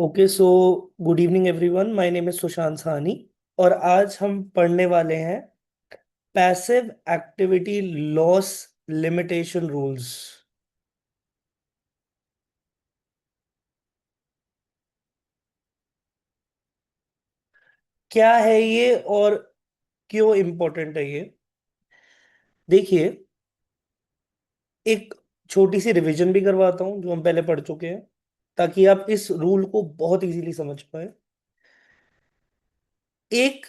Okay so good evening everyone, my name is Sushant Sahni. और आज हम पढ़ने वाले हैं passive activity loss limitation rules. क्या है ये और क्यों इम्पोर्टेंट है ये? देखिए, एक छोटी सी रिवीजन भी करवाता हूँ जो हम पहले पढ़ चुके हैं, ताकि आप इस रूल को बहुत इजीली समझ पाए। एक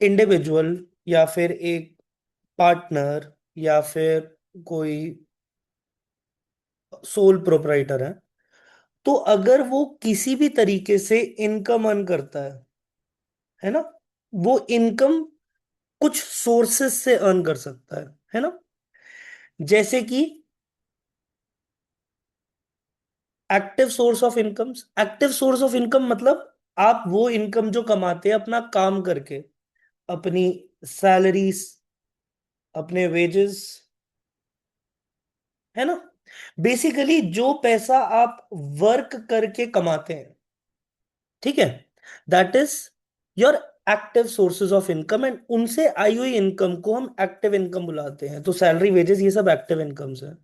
इंडिविजुअल या फिर एक पार्टनर या फिर कोई सोल प्रोप्राइटर है, तो अगर वो किसी भी तरीके से इनकम अर्न करता है ना, वो इनकम कुछ सोर्सेस से अर्न कर सकता है ना। जैसे कि active source of income. Active source of income मतलब आप वो इनकम जो कमाते हैं अपना काम करके, अपनी सैलरीज, अपने वेजेस, है ना। बेसिकली जो पैसा आप वर्क करके कमाते हैं, ठीक है, that is your active sources of income. And उनसे आई हुई इनकम को हम एक्टिव इनकम बुलाते हैं। तो सैलरी, वेजेस, ये सब एक्टिव इनकम्स है।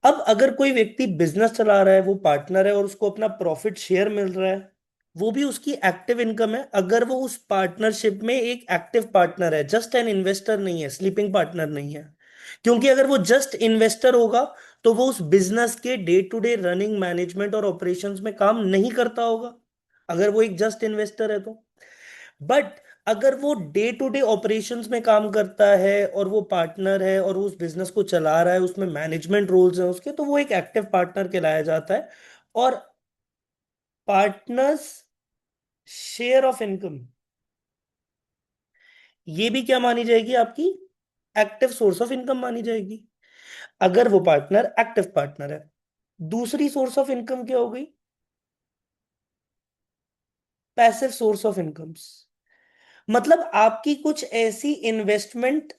अब अगर कोई व्यक्ति बिजनेस चला रहा है, वो पार्टनर है और उसको अपना प्रॉफिट शेयर मिल रहा है, वो भी उसकी एक्टिव इनकम है, अगर वो उस पार्टनरशिप में एक एक्टिव पार्टनर है, जस्ट एन इन्वेस्टर नहीं है, स्लीपिंग पार्टनर नहीं है। क्योंकि अगर वो जस्ट इन्वेस्टर होगा तो वो उस बिजनेस के day to day running, management और ऑपरेशंस में काम नहीं करता होगा, अगर वो एक जस्ट इन्वेस्टर है तो। बट अगर वो डे टू डे ऑपरेशंस में काम करता है और वो पार्टनर है और वो उस बिजनेस को चला रहा है, उसमें मैनेजमेंट रोल्स हैं उसके, तो वो एक एक्टिव पार्टनर कहलाया जाता है। और पार्टनर्स शेयर ऑफ इनकम, ये भी क्या मानी जाएगी? आपकी एक्टिव सोर्स ऑफ इनकम मानी जाएगी, अगर वो पार्टनर एक्टिव पार्टनर है। दूसरी सोर्स ऑफ इनकम क्या हो गई? Passive source of incomes. मतलब आपकी कुछ ऐसी इन्वेस्टमेंट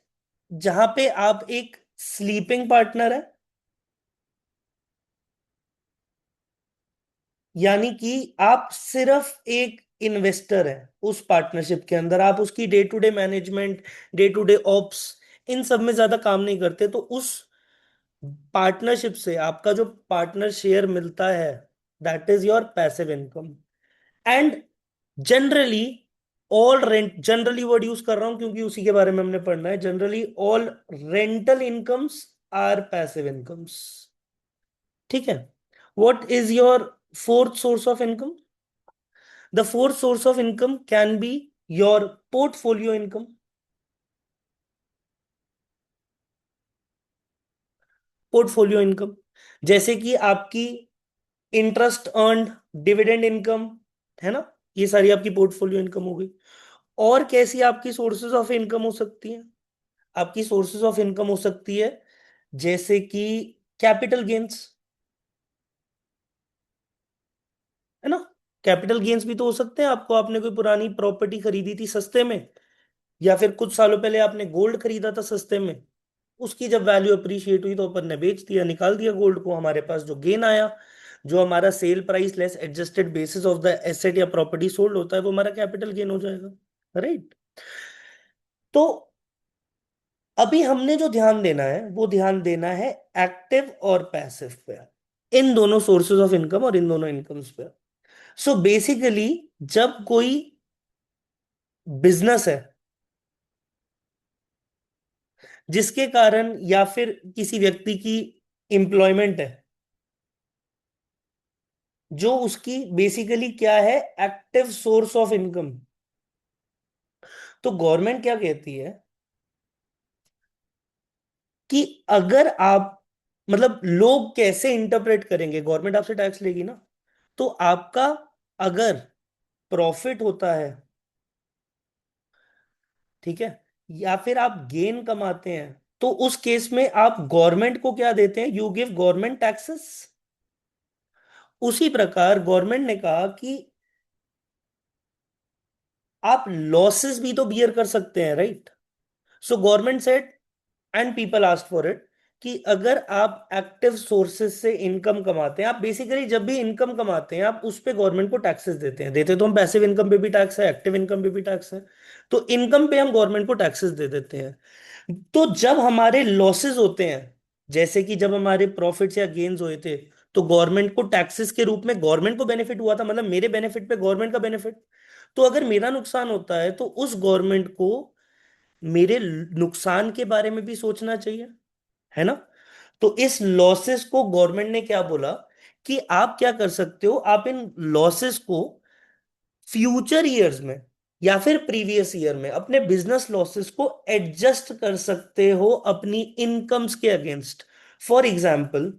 जहां पे आप एक स्लीपिंग पार्टनर है, यानी कि आप सिर्फ एक इन्वेस्टर है उस पार्टनरशिप के अंदर, आप उसकी day to day management, day to day ops, इन सब में ज्यादा काम नहीं करते, तो उस पार्टनरशिप से आपका जो पार्टनर शेयर मिलता है, that is your passive income. And generally all rent, generally word use कर रहा हूं क्योंकि उसी के बारे में हमने पढ़ना है, generally all rental incomes are passive incomes. ठीक है। What is your fourth source of income? The fourth source of income can be your portfolio income. Portfolio income, जैसे कि आपकी इंटरेस्ट अर्न्ड, डिविडेंड इनकम, है ना, ये सारी आपकी पोर्टफोलियो इनकम हो गई। और कैसी आपकी सोर्सेज ऑफ इनकम हो सकती हैं? आपकी सोर्सेज ऑफ इनकम हो सकती है जैसे कि कैपिटल गेन्स, है ना। कैपिटल गेन्स भी तो हो सकते हैं आपको, आपने कोई पुरानी प्रॉपर्टी खरीदी थी सस्ते में, या फिर कुछ सालों पहले आपने गोल्ड खरीदा था सस्ते में, उसकी जब वैल्यू अप्रिशिएट हुई तो अपन ने बेच दिया, निकाल दिया गोल्ड को, हमारे पास जो गेन आया, जो हमारा sale price less adjusted basis of the asset या प्रॉपर्टी सोल्ड होता है, वो हमारा कैपिटल गेन हो जाएगा, राइट। तो अभी हमने जो ध्यान देना है वो ध्यान देना है एक्टिव और पैसिव पे, इन दोनों सोर्सेज ऑफ इनकम और इन दोनों इनकम्स पे। सो बेसिकली जब कोई बिजनेस है जिसके कारण, या फिर किसी व्यक्ति की एम्प्लॉयमेंट है जो उसकी बेसिकली क्या है, एक्टिव सोर्स ऑफ इनकम, तो गवर्नमेंट क्या कहती है कि अगर आप, मतलब लोग कैसे इंटरप्रेट करेंगे, गवर्नमेंट आपसे टैक्स लेगी ना, तो आपका अगर प्रॉफिट होता है, ठीक है, या फिर आप गेन कमाते हैं, तो उस केस में आप गवर्नमेंट को क्या देते हैं? You give government taxes. उसी प्रकार गवर्नमेंट ने कहा कि आप लॉसेस भी तो बियर कर सकते हैं, right. So government said, and people asked for it, कि अगर आप एक्टिव सोर्सेज से इनकम कमाते हैं, आप बेसिकली जब भी इनकम कमाते हैं आप उस पे गवर्नमेंट को टैक्सेस देते हैं। देते तो हम पैसिव इनकम पे भी टैक्स है, एक्टिव इनकम पे भी टैक्स है। तो इनकम पे हम गवर्नमेंट को टैक्सेस दे देते हैं। तो जब हमारे लॉसेस होते हैं, जैसे कि जब हमारे प्रॉफिट्स या गेन्स हुए थे, तो गवर्नमेंट को टैक्सेस के रूप में गवर्नमेंट को बेनिफिट हुआ था, मतलब मेरे बेनिफिट पे गवर्नमेंट का बेनिफिट। तो अगर मेरा नुकसान होता है तो उस गवर्नमेंट को मेरे नुकसान के बारे में भी सोचना चाहिए, है ना। तो इस लॉसेस को गवर्नमेंट ने क्या बोला कि आप क्या कर सकते हो, आप इन लॉसेस को फ्यूचर ईयर्स में या फिर प्रीवियस ईयर में अपने बिजनेस लॉसेस को एडजस्ट कर सकते हो अपनी इनकम्स के against. For example,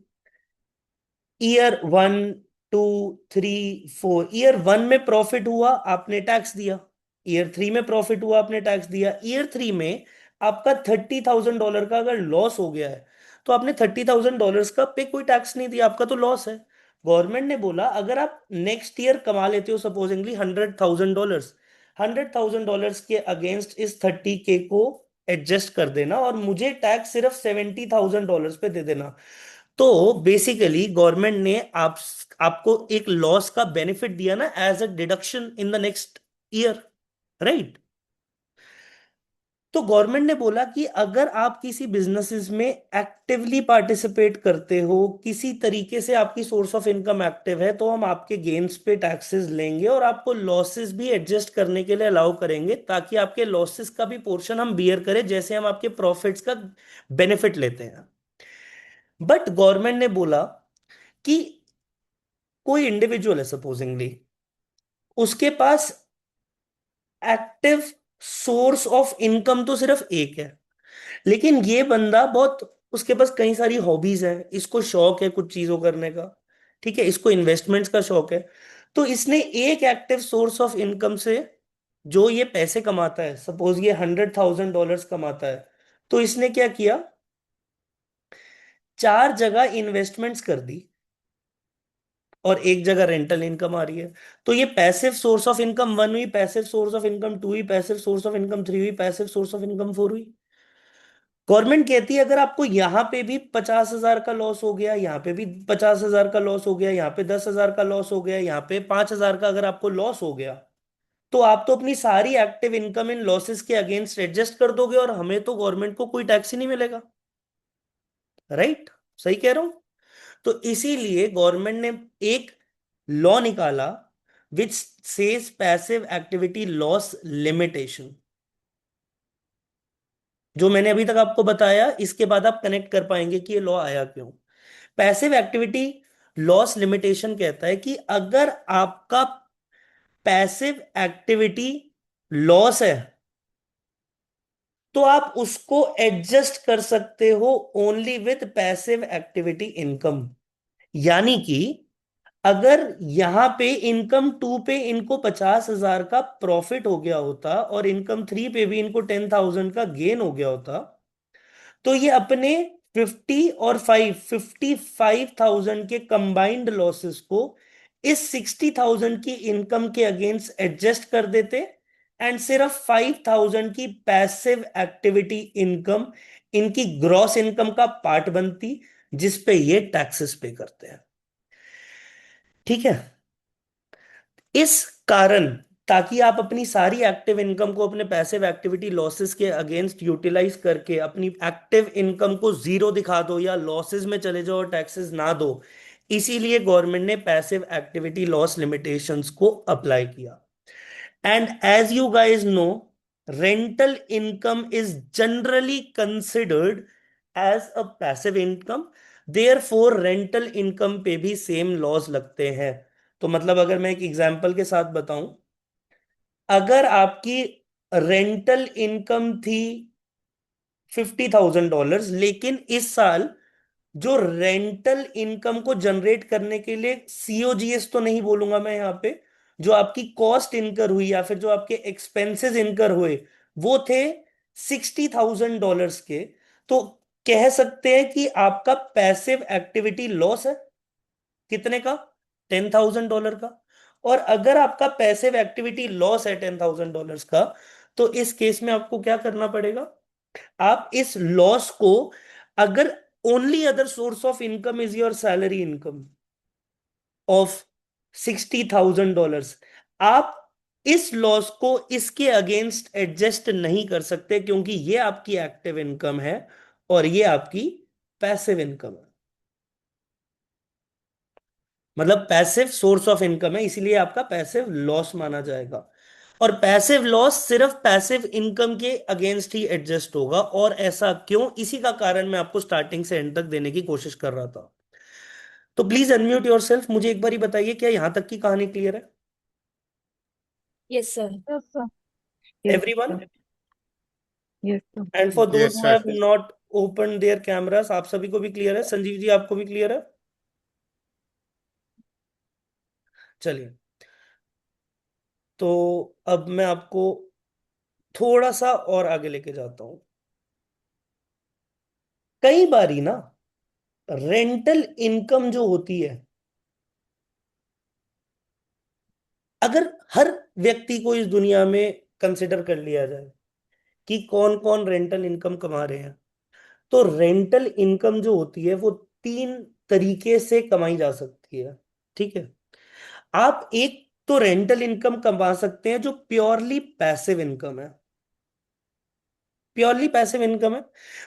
year 1, 2, 3, 4, year 1 में प्रॉफिट हुआ, आपने टैक्स दिया। ईयर 3 में प्रॉफिट हुआ, आपने टैक्स दिया। ईयर 3 में आपका $30,000 का अगर लॉस हो गया है, तो आपने $30,000 का पे कोई टैक्स नहीं दिया, आपका तो लॉस है। गवर्नमेंट ने बोला अगर आप नेक्स्ट ईयर कमा लेते हो सपोजिंगली $100,000, $100,000 के अगेंस्ट इस 30K को एडजस्ट कर देना और मुझे टैक्स सिर्फ $70,000 पे दे देना। तो बेसिकली गवर्नमेंट ने आपको एक लॉस का बेनिफिट दिया ना, as a deduction in the next year, right. तो गवर्नमेंट ने बोला कि अगर आप किसी बिजनेसेस में एक्टिवली पार्टिसिपेट करते हो, किसी तरीके से आपकी सोर्स ऑफ इनकम एक्टिव है, तो हम आपके गेन्स पे टैक्सेस लेंगे और आपको लॉसेस भी एडजस्ट करने के लिए अलाउ करेंगे, ताकि आपके लॉसेस का भी पोर्शन हम बियर करें, जैसे हम आपके प्रॉफिट्स का बेनिफिट लेते हैं। बट गवर्नमेंट ने बोला कि कोई इंडिविजुअल है सपोजिंगली, उसके पास एक्टिव सोर्स ऑफ इनकम तो सिर्फ एक है, लेकिन ये बंदा बहुत, उसके पास कई सारी हॉबीज हैं, इसको शौक है कुछ चीजों करने का, ठीक है, इसको इन्वेस्टमेंट्स का शौक है। तो इसने एक एक्टिव सोर्स ऑफ इनकम से जो ये पैसे कमाता है, सपोज ये $100,000 कमाता है, तो इसने क्या किया, 4 जगह इन्वेस्टमेंट्स कर दी और एक जगह रेंटल इनकम आ रही है। तो ये पैसिव सोर्स ऑफ इनकम 1 हुई, पैसिव सोर्स ऑफ इनकम 2 हुई, पैसिव सोर्स ऑफ इनकम 3 हुई, पैसिव सोर्स ऑफ इनकम 4 हुई। गवर्नमेंट कहती है अगर आपको यहां पे भी 50,000 का लॉस हो गया, यहाँ पे भी 50,000 का लॉस हो गया, यहाँ पे 10,000 का लॉस हो गया, यहाँ पे 5,000 का अगर आपको लॉस हो गया, तो आप तो अपनी सारी एक्टिव इनकम इन लॉसेस के अगेंस्ट एडजस्ट कर दोगे और हमें तो गवर्नमेंट को कोई टैक्स ही नहीं मिलेगा, राइट। सही कह रहा हूं। तो इसीलिए गवर्नमेंट ने एक लॉ निकाला which says passive activity loss limitation. जो मैंने अभी तक आपको बताया, इसके बाद आप कनेक्ट कर पाएंगे कि ये लॉ आया क्यों। पैसिव एक्टिविटी लॉस लिमिटेशन कहता है कि अगर आपका पैसिव एक्टिविटी लॉस है, तो आप उसको एडजस्ट कर सकते हो only with passive activity income. यानी कि अगर यहां पे इनकम 2 पे इनको 50,000 का प्रॉफिट हो गया होता और इनकम 3 पे भी इनको 10,000 का गेन हो गया होता, तो ये अपने 55,000 के कंबाइंड लॉसेस को इस 60,000 की इनकम के अगेंस्ट एडजस्ट कर देते एंड सिर्फ 5,000 की पैसिव एक्टिविटी इनकम इनकी ग्रॉस इनकम का पार्ट बनती, जिसपे ये टैक्सेस पे करते हैं, ठीक है। इस कारण, ताकि आप अपनी सारी एक्टिव इनकम को अपने पैसिव एक्टिविटी लॉसेस के अगेंस्ट यूटिलाइज करके अपनी एक्टिव इनकम को जीरो दिखा दो या लॉसेस में चले जाओ और टैक्सेस ना दो, इसीलिए गवर्नमेंट ने पैसिव एक्टिविटी लॉस लिमिटेशंस को अप्लाई किया। And as you guys know, rental income is generally considered as a passive income, therefore rental income पे भी सेम लॉज लगते हैं। तो मतलब अगर मैं एक एग्जांपल के साथ बताऊं, अगर आपकी रेंटल इनकम थी $50,000, लेकिन इस साल जो रेंटल इनकम को जनरेट करने के लिए सीओजीएस तो नहीं बोलूंगा मैं यहाँ पे, जो आपकी कॉस्ट इनकर हुई या फिर जो आपके एक्सपेंसेस इनकर हुए, वो थे $60,000 के, तो कह सकते हैं कि आपका पैसिव एक्टिविटी लॉस है कितने का, $10,000 का। और अगर आपका पैसिव एक्टिविटी लॉस है $10,000 का, तो इस केस में आपको क्या करना पड़ेगा, आप इस लॉस को, अगर only other source of income is your salary income of $60,000। आप इस लॉस को इसके अगेंस्ट एडजस्ट नहीं कर सकते, क्योंकि ये आपकी एक्टिव इनकम है और ये आपकी पैसिव इनकम है। मतलब पैसिव सोर्स ऑफ इनकम है, इसीलिए आपका पैसिव लॉस माना जाएगा। और पैसिव लॉस सिर्फ पैसिव इनकम के अगेंस्ट ही एडजस्ट होगा। और ऐसा क्यों, इसी का कारण मैं आपको स्टार्टिंग से एंड तक देने की कोशिश कर रहा था। तो प्लीज अनम्यूट योरसेल्फ, मुझे एक बार ही बताइए, क्या यहां तक की कहानी क्लियर है? Yes, sir. Yes, sir. Yes, everyone? sir. Yes, sir. And for those Yes, who sir. Have not open there cameras, आप सभी को भी क्लियर है? संजीव जी, आपको भी क्लियर है? चलिए, तो अब मैं आपको थोड़ा सा और आगे लेके जाता हूं। कई बारी ना, रेंटल इनकम जो होती है, अगर हर व्यक्ति को इस दुनिया में कंसिडर कर लिया जाए कि कौन कौन रेंटल इनकम कमा रहे हैं, तो रेंटल इनकम जो होती है वो 3 तरीके से कमाई जा सकती है। ठीक है? आप एक तो रेंटल इनकम कमा सकते हैं जो प्योरली पैसिव इनकम है। प्योरली पैसिव इनकम है,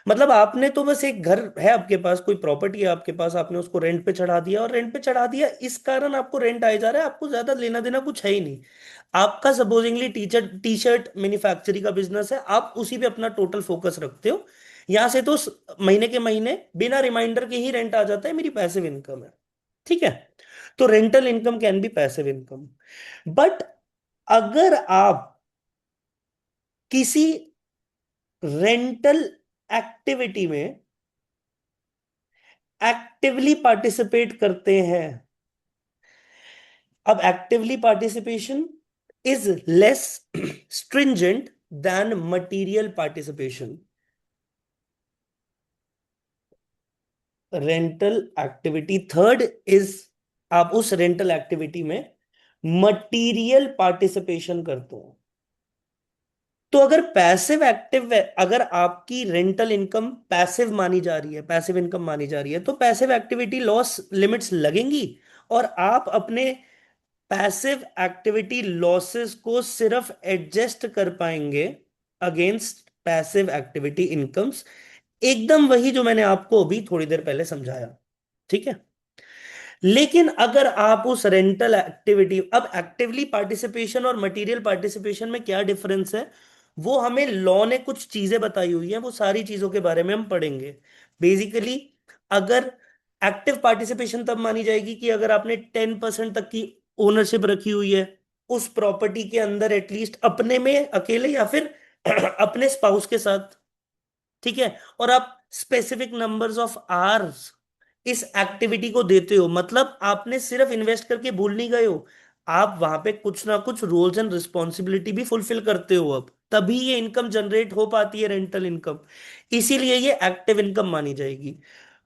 मतलब आपने तो बस एक घर है आपके पास, कोई प्रॉपर्टी है आपके पास, आपने उसको रेंट पे चढ़ा दिया, और रेंट पे चढ़ा दिया इस कारण आपको रेंट आए जा रहा है, आपको ज्यादा लेना देना कुछ है ही नहीं। आपका supposedly teacher T shirt manufacturing का बिजनेस है, आप उसी पे अपना टोटल फोकस रखते हो। यहां से तो महीने के महीने बिना रिमाइंडर के ही रेंट आ जाता है, मेरी पैसिव इनकम है। ठीक है? तो rental income can be passive income. But अगर आप किसी रेंटल एक्टिविटी में एक्टिवली पार्टिसिपेट करते हैं, अब actively participation is less stringent than material participation. Rental activity third is, आप उस रेंटल एक्टिविटी में मटीरियल पार्टिसिपेशन करते हो। तो अगर पैसिव एक्टिव, अगर आपकी रेंटल इनकम पैसिव मानी जा रही है, पैसिव इनकम मानी जा रही है, तो पैसिव एक्टिविटी लॉस लिमिट्स लगेंगी, और आप अपने पैसिव एक्टिविटी लॉसेस को सिर्फ एडजस्ट कर पाएंगे अगेंस्ट पैसिव एक्टिविटी इनकम्स। एकदम वही जो मैंने आपको अभी थोड़ी देर पहले समझाया। ठीक है? लेकिन अगर आप उस रेंटल एक्टिविटी, अब एक्टिवली पार्टिसिपेशन और मटेरियल पार्टिसिपेशन में क्या डिफरेंस है, वो हमें लॉ ने कुछ चीजें बताई हुई है, वो सारी चीजों के बारे में हम पढ़ेंगे। बेसिकली, अगर एक्टिव पार्टिसिपेशन तब मानी जाएगी कि अगर आपने 10% तक की ओनरशिप रखी हुई है उस प्रॉपर्टी के अंदर, एटलीस्ट अपने में अकेले या फिर अपने स्पाउस के साथ। ठीक है? और आप स्पेसिफिक नंबर्स ऑफ आवर्स इस एक्टिविटी को देते हो, मतलब आपने सिर्फ इन्वेस्ट करके भूल नहीं गए हो, आप वहां पे कुछ ना कुछ रोल्स एंड रिस्पॉन्सिबिलिटी भी फुलफिल करते हो, अब तभी ये इनकम जनरेट हो पाती है, रेंटल इनकम। इसीलिए ये एक्टिव इनकम मानी जाएगी।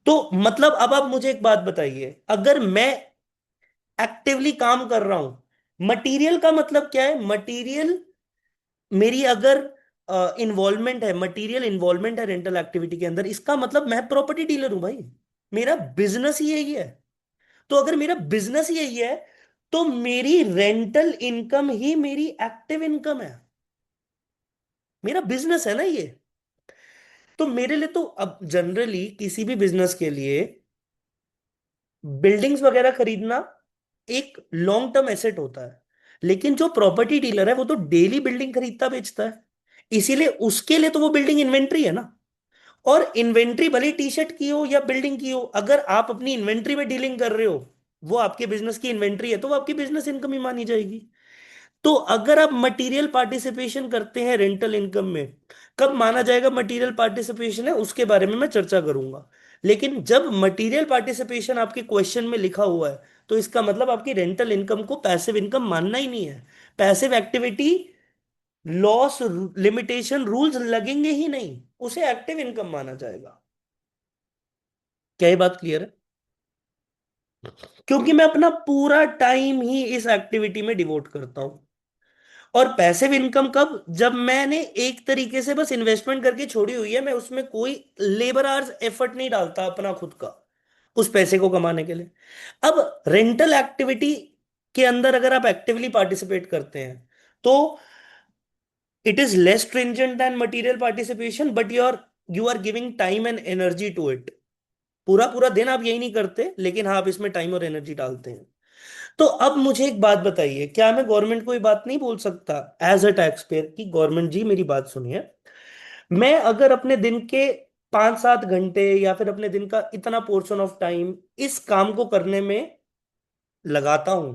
तो मतलब अब आप मुझे एक बात बताइए, अगर मैं एक्टिवली काम कर रहा हूं, मटेरियल का मतलब क्या है? मटेरियल, मेरी अगर इन्वॉल्वमेंट है, मटेरियल इन्वॉल्वमेंट है रेंटल एक्टिविटी के अंदर, इसका मतलब मैं प्रॉपर्टी डीलर हूं भाई, मेरा बिजनेस ही यही है। तो अगर मेरा बिजनेस ही यही है, तो मेरी रेंटल इनकम ही मेरी एक्टिव इनकम है, मेरा बिजनेस है ना ये। तो मेरे लिए तो अब जनरली किसी भी बिजनेस के लिए बिल्डिंग्स वगैरह खरीदना एक लॉन्ग टर्म एसेट होता है, लेकिन जो प्रॉपर्टी डीलर है वो तो डेली बिल्डिंग खरीदता बेचता है, इसीलिए उसके लिए तो वो बिल्डिंग इन्वेंट्री है ना। और इन्वेंट्री भले टी शर्ट की हो या बिल्डिंग की हो, अगर आप अपनी इन्वेंट्री में डीलिंग कर रहे हो, वो आपके बिजनेस की इन्वेंट्री है, तो वो आपकी बिजनेस इनकम ही मानी जाएगी। तो अगर आप मटेरियल पार्टिसिपेशन करते हैं रेंटल इनकम में, कब माना जाएगा मटेरियल पार्टिसिपेशन है उसके बारे में मैं चर्चा करूंगा। लेकिन जब मटेरियल पार्टिसिपेशन आपके क्वेश्चन में लिखा हुआ है, तो इसका मतलब आपकी रेंटल इनकम को पैसिव इनकम मानना ही नहीं है। Passive activity loss limitation rules लगेंगे ही नहीं, उसे एक्टिव इनकम माना जाएगा। क्या ये बात क्लियर है? क्योंकि मैं अपना पूरा टाइम ही इस एक्टिविटी में डिवोट करता हूं, और पैसिव इनकम कब? जब मैंने एक तरीके से बस इन्वेस्टमेंट करके छोड़ी हुई है, मैं उसमें कोई लेबर आवर्स एफर्ट नहीं डालता अपना खुद का उस पैसे को कमाने के लिए। अब रेंटल एक्टिविटी के अंदर अगर आप एक्टिवली पार्टिसिपेट करते हैं तो it is less stringent than material participation, but you are giving time and energy to it. पूरा पूरा दिन आप यही नहीं करते, लेकिन हाँ आप इसमें टाइम और एनर्जी डालते हैं। तो अब मुझे एक बात बताइए, क्या मैं गवर्नमेंट को ये बात नहीं बोल सकता एज अ टैक्स पेयर कि गवर्नमेंट जी मेरी बात सुनिए, मैं अगर अपने दिन के 5-7 घंटे या फिर अपने दिन का इतना पोर्शन ऑफ टाइम इस काम को करने में लगाता हूं,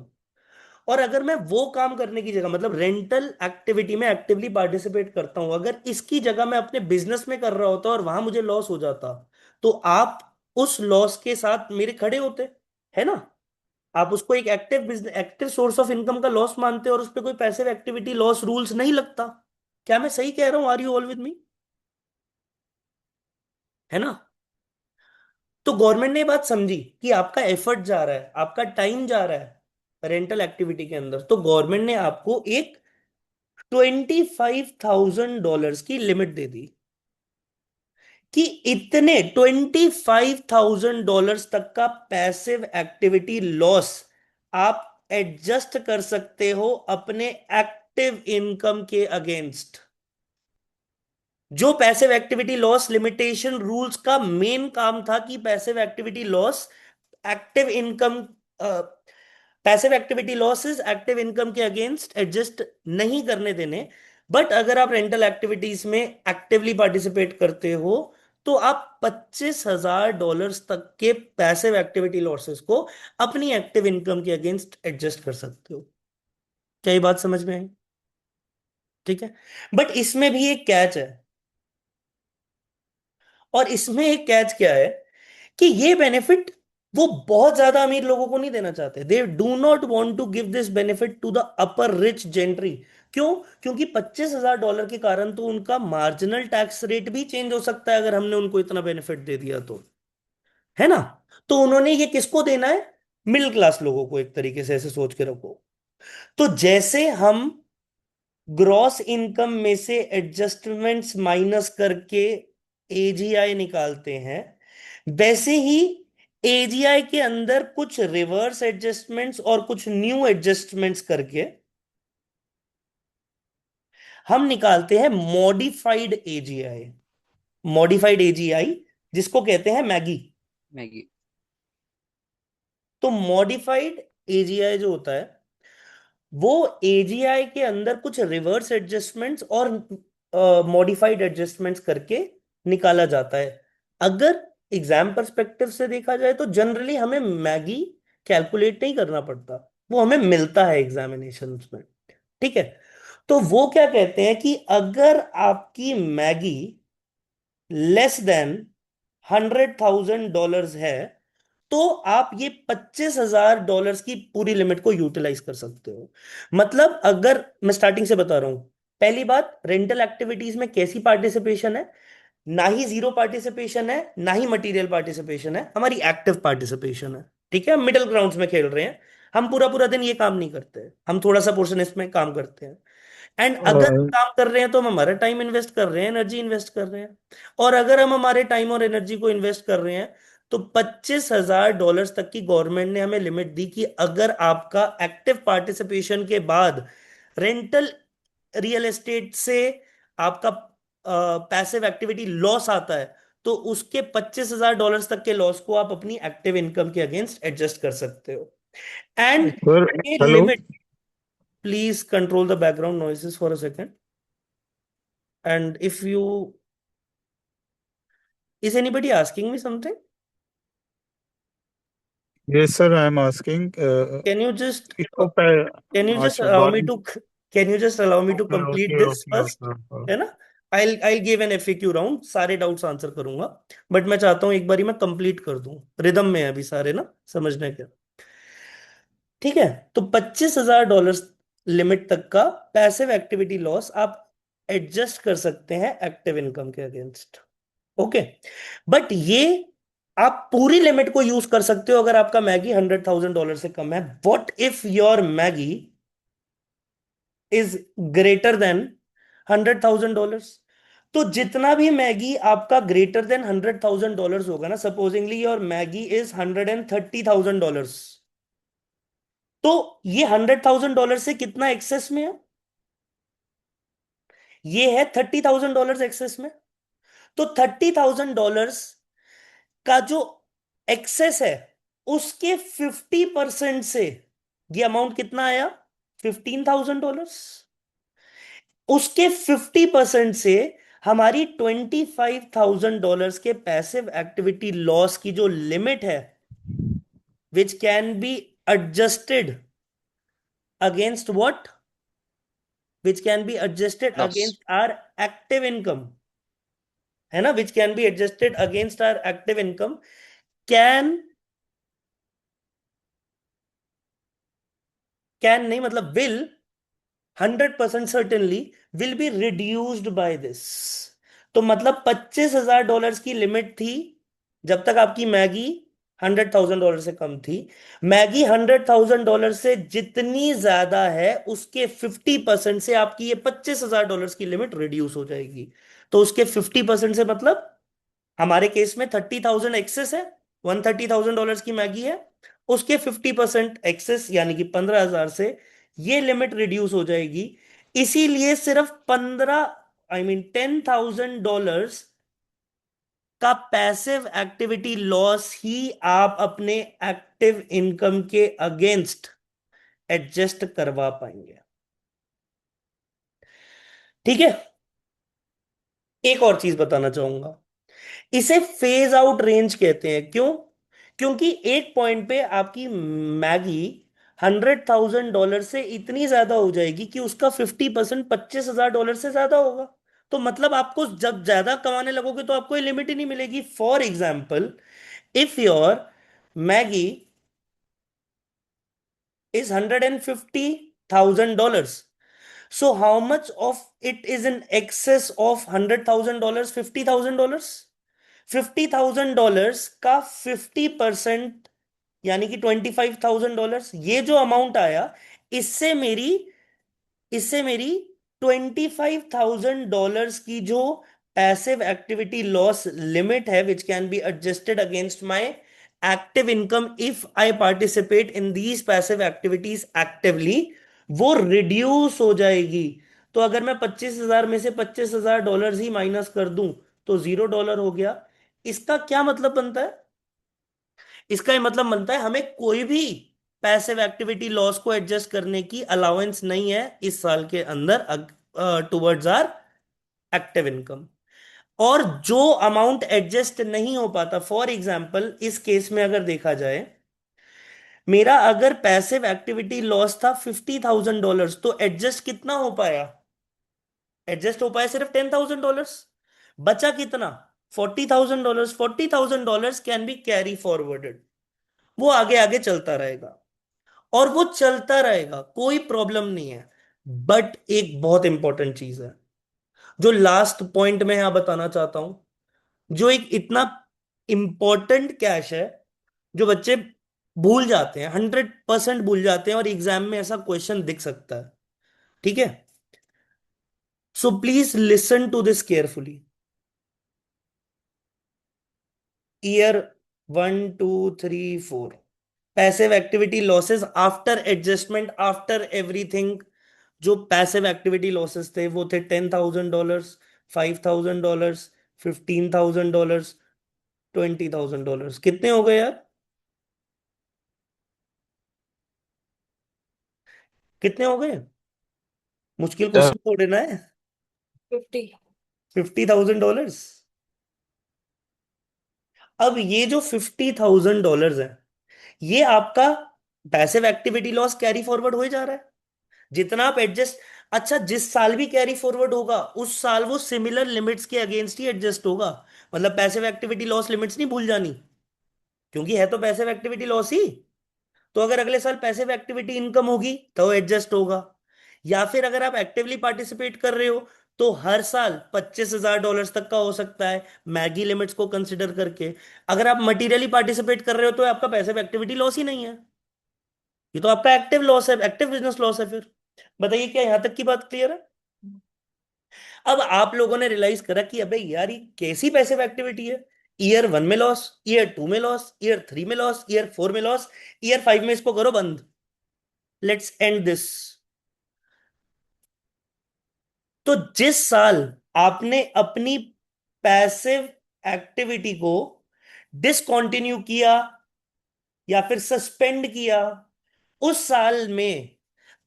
और अगर मैं वो काम करने की जगह मतलब रेंटल एक्टिविटी में एक्टिवली पार्टिसिपेट करता हूं, अगर इसकी जगह मैं अपने बिजनेस में कर रहा होता और वहां मुझे लॉस हो जाता, तो आप उस लॉस के साथ मेरे खड़े होते, है ना? आप उसको एक active business, active source of income का लॉस मानते और उस पर कोई पैसिव एक्टिविटी लॉस रूल्स नहीं लगता। क्या मैं सही कह रहा हूं? Are you all with me? है ना? तो गवर्नमेंट ने ये बात समझी कि आपका एफर्ट जा रहा है, आपका टाइम जा रहा है रेंटल एक्टिविटी के अंदर, तो गवर्नमेंट ने आपको एक $25,000 की लिमिट दे दी कि इतने $25,000 तक का पैसिव एक्टिविटी लॉस आप एडजस्ट कर सकते हो अपने एक्टिव इनकम के अगेंस्ट। जो passive activity loss limitation rules का मेन काम था कि passive activity loss active income, passive activity losses active income के अगेंस्ट एडजस्ट नहीं करने देने। बट अगर आप रेंटल एक्टिविटीज में एक्टिवली पार्टिसिपेट करते हो तो आप $25,000 तक के पैसिव एक्टिविटी लॉसेस को अपनी एक्टिव इनकम के अगेंस्ट एडजस्ट कर सकते हो। क्या ये बात समझ में आई? ठीक है। बट इसमें भी एक कैच है, और इसमें एक कैच क्या है कि ये बेनिफिट वो बहुत ज्यादा अमीर लोगों को नहीं देना चाहते। They do not want to give this benefit to the upper rich gentry. क्यों? क्योंकि $25,000 के कारण तो उनका मार्जिनल टैक्स रेट भी चेंज हो सकता है अगर हमने उनको इतना बेनिफिट दे दिया तो, है ना? तो उन्होंने ये किसको देना है? मिडिल क्लास लोगों को, एक तरीके से ऐसे सोच के रखो। तो जैसे हम ग्रॉस इनकम में से एडजस्टमेंट्स माइनस करके एजीआई निकालते हैं, वैसे ही एजीआई के अंदर कुछ रिवर्स एडजस्टमेंट्स और कुछ न्यू एडजस्टमेंट्स करके हम निकालते हैं मॉडिफाइड एजीआई। मॉडिफाइड एजीआई जिसको कहते हैं मैगी। मैगी। तो मॉडिफाइड एजीआई जो होता है वो एजीआई के अंदर कुछ रिवर्स एडजस्टमेंट्स और मॉडिफाइड एडजस्टमेंट्स करके निकाला जाता है। अगर एग्जाम पर्सपेक्टिव से देखा जाए तो जनरली हमें मैगी कैलकुलेट नहीं करना पड़ता, वो हमें मिलता है एग्जामिनेशंस में। ठीक है। तो वो क्या कहते हैं कि अगर आपकी मैगी लेस देन $100,000 है तो आप ये $25,000 की पूरी लिमिट को यूटिलाइज कर सकते हो। मतलब अगर मैं स्टार्टिंग से बता रहा हूं, पहली बात, रेंटल एक्टिविटीज में कैसी पार्टिसिपेशन है? ना ही जीरो पार्टिसिपेशन है, ना ही मटेरियल पार्टिसिपेशन है, हमारी एक्टिव पार्टिसिपेशन है। ठीक है, हम मिडिल ग्राउंड्स में खेल रहे हैं। हम पूरा पूरा दिन ये काम नहीं करते, हम थोड़ा सा पोर्शन इसमें काम करते हैं। एंड अगर हम और काम कर रहे हैं तो हम हमारा टाइम इन्वेस्ट कर रहे हैं, एनर्जी इन्वेस्ट कर रहे हैं। और अगर हम हमारे टाइम और एनर्जी को इन्वेस्ट कर रहे हैं तो $25,000 तक की गवर्नमेंट ने हमें लिमिट दी कि अगर आपका एक्टिव पार्टिसिपेशन के बाद रेंटल रियल एस्टेट से आपका पैसिव एक्टिविटी लॉस आता है तो उसके $25,000 तक के लॉस को आप अपनी एक्टिव इनकम के अगेंस्ट एडजस्ट कर सकते हो। एंड सर, ये hello. Limit, please control the background noises for a second. And if you, is anybody asking me something? Yes sir, I am asking. Can you just, इसको पह can you just अच्छा, allow me government. to, can you just allow me to okay complete okay this okay first? Okay okay. है ना? I'll give an FAQ round, सारे doubts answer करूंगा। But मैं चाहता हूं एक बारी मैं कंप्लीट कर दूं, रिदम में है अभी सारे ना समझने के। ठीक है। तो $25,000 लिमिट तक का पैसिव एक्टिविटी लॉस आप एडजस्ट कर सकते हैं एक्टिव इनकम के अगेंस्ट। ओके। बट ये आप पूरी लिमिट को यूज कर सकते हो अगर आपका मैगी $100,000 से कम है। What if your Maggi is greater than $100,000। तो जितना भी मैगी आपका ग्रेटर देन $100,000 होगा ना, सपोजिंगली योर मैगी इज $130,000, तो ये $100,000 से कितना एक्सेस में है? ये है $30,000 एक्सेस में। तो $30,000 का जो एक्सेस है, उसके 50% से ये अमाउंट कितना आया? $15,000। उसके 50% से हमारी $25,000 के पैसिव एक्टिविटी लॉस की जो लिमिट है, which can be adjusted against what? Which can be adjusted Loss. Against our active income, है ना, which can be adjusted against our active income, can can नहीं, मतलब will 100% certainly will be reduced by this. तो मतलब $25,000 की limit थी जब तक आपकी मैगी $100,000 से कम थी। मैगी $100,000 से जितनी ज्यादा है, उसके 50% से आपकी ये $25,000 की लिमिट रिड्यूस हो जाएगी। तो उसके 50% से मतलब हमारे केस में 30,000 एक्सेस है, $130,000 की मैगी है, उसके 50% एक्सेस यानी कि 15,000 से ये लिमिट रिड्यूस हो जाएगी। इसीलिए सिर्फ 10,000 का पैसिव एक्टिविटी लॉस ही आप अपने एक्टिव इनकम के अगेंस्ट एडजस्ट करवा पाएंगे। ठीक है। एक और चीज बताना चाहूंगा, इसे फेज आउट रेंज कहते हैं। क्यों? क्योंकि एक पॉइंट पे आपकी मैगी $100,000 से इतनी ज्यादा हो जाएगी कि उसका 50% $25,000 से ज्यादा होगा। तो मतलब आपको जब ज्यादा कमाने लगोगे तो आपको ये लिमिट ही नहीं मिलेगी। For example, if your Maggi is $150,000, so how much of it is in excess of $100,000? $50,000। $50,000 का 50% यानी कि $25,000, ये जो अमाउंट आया, इससे मेरी इससे मेरी $25,000 की जो पैसिव एक्टिविटी लॉस लिमिट है, which can be adjusted against my active income if I participate in these passive activities actively, वो रिड्यूस हो जाएगी। तो अगर मैं 25,000 में से $25,000 ही माइनस कर दूं तो $0 हो गया। इसका क्या मतलब बनता है? इसका ये मतलब बनता है हमें कोई भी पैसिव एक्टिविटी लॉस को एडजस्ट करने की अलाउंस नहीं है इस साल के अंदर टुवर्ड्स आर एक्टिव इनकम। और जो अमाउंट एडजस्ट नहीं हो पाता, फॉर एग्जांपल इस केस में अगर देखा जाए, मेरा अगर पैसिव एक्टिविटी लॉस था $50,000, तो एडजस्ट कितना हो पाया? एडजस्ट हो पाया सिर्फ $10,000। बचा कितना? $40,000। $40,000 कैन बी कैरी फॉरवर्डेड, वो आगे आगे चलता रहेगा, और वो चलता रहेगा, कोई प्रॉब्लम नहीं है। बट एक बहुत इंपॉर्टेंट चीज है, जो लास्ट पॉइंट में यहां बताना चाहता हूं, जो एक इतना इंपॉर्टेंट कैश है, जो बच्चे भूल जाते हैं, 100% भूल जाते हैं, और एग्जाम में ऐसा क्वेश्चन दिख सकता है। ठीक है, so please listen to this carefully. Year 1 2 3 4, passive activity losses after adjustment, after everything. जो पैसिव एक्टिविटी लॉसेस थे वो थे $10,000, $5,000, $15,000, $20,000। कितने हो गए यार? कितने हो गए? मुश्किल Sir, क्वेश्चन थोड़े ना है। 50। $50,000। अब ये जो $50,000 है, ये आपका passive activity loss carry forward हो ही जा रहा है। जितना आप एडजस्ट, अच्छा, जिस साल भी कैरी फॉरवर्ड होगा उस साल वो सिमिलर लिमिट्स के अगेंस्ट ही एडजस्ट होगा। मतलब पैसिव एक्टिविटी लॉस लिमिट्स नहीं भूल जानी, क्योंकि है तो पैसिव एक्टिविटी लॉस ही। तो अगर अगले साल पैसिव एक्टिविटी इनकम होगी तो एडजस्ट होगा। या फिर अगर आप एक्टिवली पार्टिसिपेट कर रहे हो तो हर साल $25,000 तक का हो सकता है, मैगी लिमिट्स को कंसिडर करके। अगर आप मटीरियली पार्टिसिपेट कर रहे हो तो आपका पैसिव एक्टिविटी लॉस ही नहीं है, ये तो आपका एक्टिव लॉस है, एक्टिव बिजनेस लॉस है फिर। बताइए क्या यहां तक की बात क्लियर है? अब आप लोगों ने रियलाइज करा कि अबे यार ये कैसी पैसिव एक्टिविटी है। ईयर 1 में लॉस, ईयर 2 में लॉस, ईयर 3 में लॉस, ईयर 4 में लॉस, ईयर 5 में इसको करो बंद। Let's end this. तो जिस साल आपने अपनी पैसिव एक्टिविटी को डिसकंटिन्यू किया या फिर सस्पेंड किया, उस साल में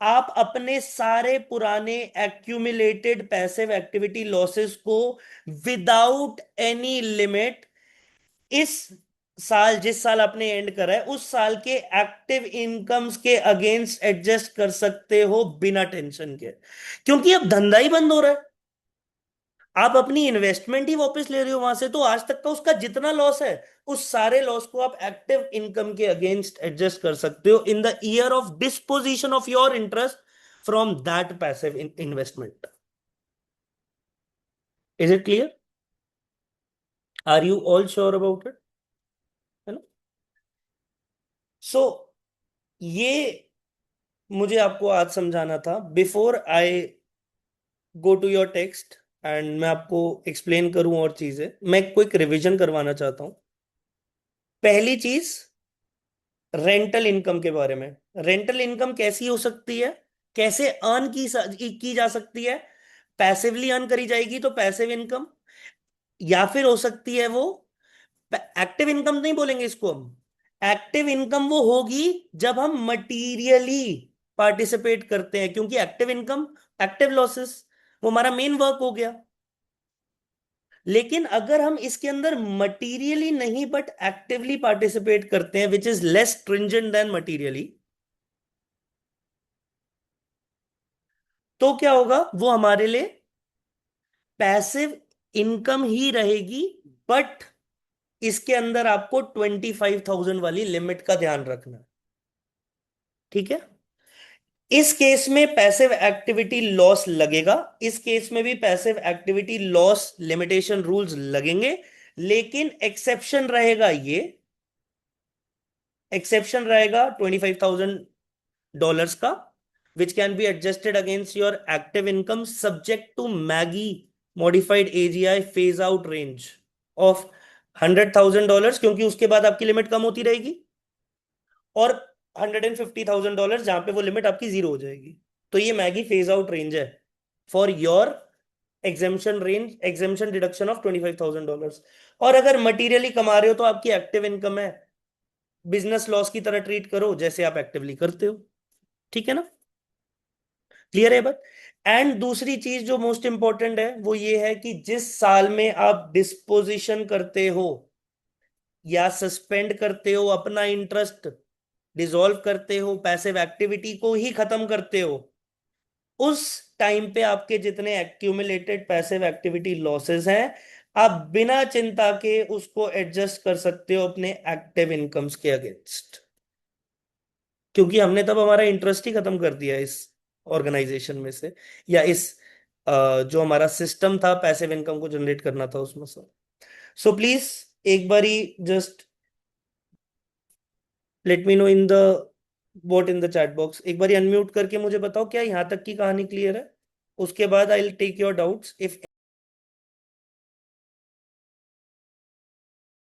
आप अपने सारे पुराने एक्यूमुलेटेड पैसिव एक्टिविटी लॉसेस को विदाउट एनी लिमिट इस साल, जिस साल आपने एंड करा है उस साल के एक्टिव इनकम्स के अगेंस्ट एडजस्ट कर सकते हो बिना टेंशन के, क्योंकि अब धंधा ही बंद हो रहा है। आप अपनी इन्वेस्टमेंट ही वापस ले रहे हो वहां से, तो आज तक का उसका जितना लॉस है उस सारे लॉस को आप एक्टिव इनकम के अगेंस्ट एडजस्ट कर सकते हो in the year of disposition of your interest from that passive investment. Is it clear? Are you all sure about it? है ना? सो ये मुझे आपको आज समझाना था before I go to your text and मैं आपको एक्सप्लेन करूं और चीजें। मैं क्विक रिवीजन करवाना चाहता हूं। पहली चीज, रेंटल इनकम के बारे में। रेंटल इनकम कैसी हो सकती है, कैसे अर्न की जा सकती है? पैसिवली अर्न करी जाएगी तो पैसिव इनकम, या फिर हो सकती है वो एक्टिव इनकम नहीं बोलेंगे इसको हम। एक्टिव इनकम वो होगी जब हम मटीरियली पार्टिसिपेट करते हैं, क्योंकि एक्टिव इनकम, एक्टिव लॉसेस, वो हमारा मेन वर्क हो गया। लेकिन अगर हम इसके अंदर मटीरियली नहीं बट एक्टिवली पार्टिसिपेट करते हैं, which is less stringent than materially, तो क्या होगा? वो हमारे लिए पैसिव इनकम ही रहेगी, बट इसके अंदर आपको 25,000 वाली लिमिट का ध्यान रखना है। ठीक है? इस केस में पैसिव एक्टिविटी लॉस लगेगा, इस केस में भी passive activity loss limitation rules लगेंगे, लेकिन एक्सेप्शन रहेगा $25,000 का, which can be adjusted against your active income subject to MAGI modified AGI phase out range of $100,000, क्योंकि उसके बाद आपकी लिमिट कम होती रहेगी, और $150,000 जहां पे वो लिमिट आपकी जीरो हो जाएगी। तो ये मैगी फेज आउट रेंज है for your exemption deduction of $25,000। और अगर मटीरियली कमा रहे हो तो आपकी एक्टिव इनकम है, बिजनेस लॉस की तरह ट्रीट करो जैसे आप एक्टिवली करते हो। ठीक है ना? क्लियर है बात? एंड दूसरी चीज जो मोस्ट इंपॉर्टेंट है वो ये है कि जिस साल में आप डिस्पोजिशन करते हो या सस्पेंड करते हो अपना इंटरेस्ट, डिसॉल्व करते हो, पैसिव एक्टिविटी को ही खत्म करते हो, उस टाइम पे आपके जितने एक्यूमुलेटेड पैसिव एक्टिविटी लॉसेस हैं, आप बिना चिंता के उसको एडजस्ट कर सकते हो अपने एक्टिव इनकम्स के अगेंस्ट, क्योंकि हमने तब हमारा इंटरेस्ट ही खत्म कर दिया इस ऑर्गेनाइजेशन में से, या इस जो हमारा सिस्टम था पैसिव इनकम को जनरेट करना था उसमें से। सो प्लीज एक बारी just let me know in the what in the chat box, एक बारी अनम्यूट करके मुझे बताओ क्या यहां तक की कहानी क्लियर है? उसके बाद I will take your doubts if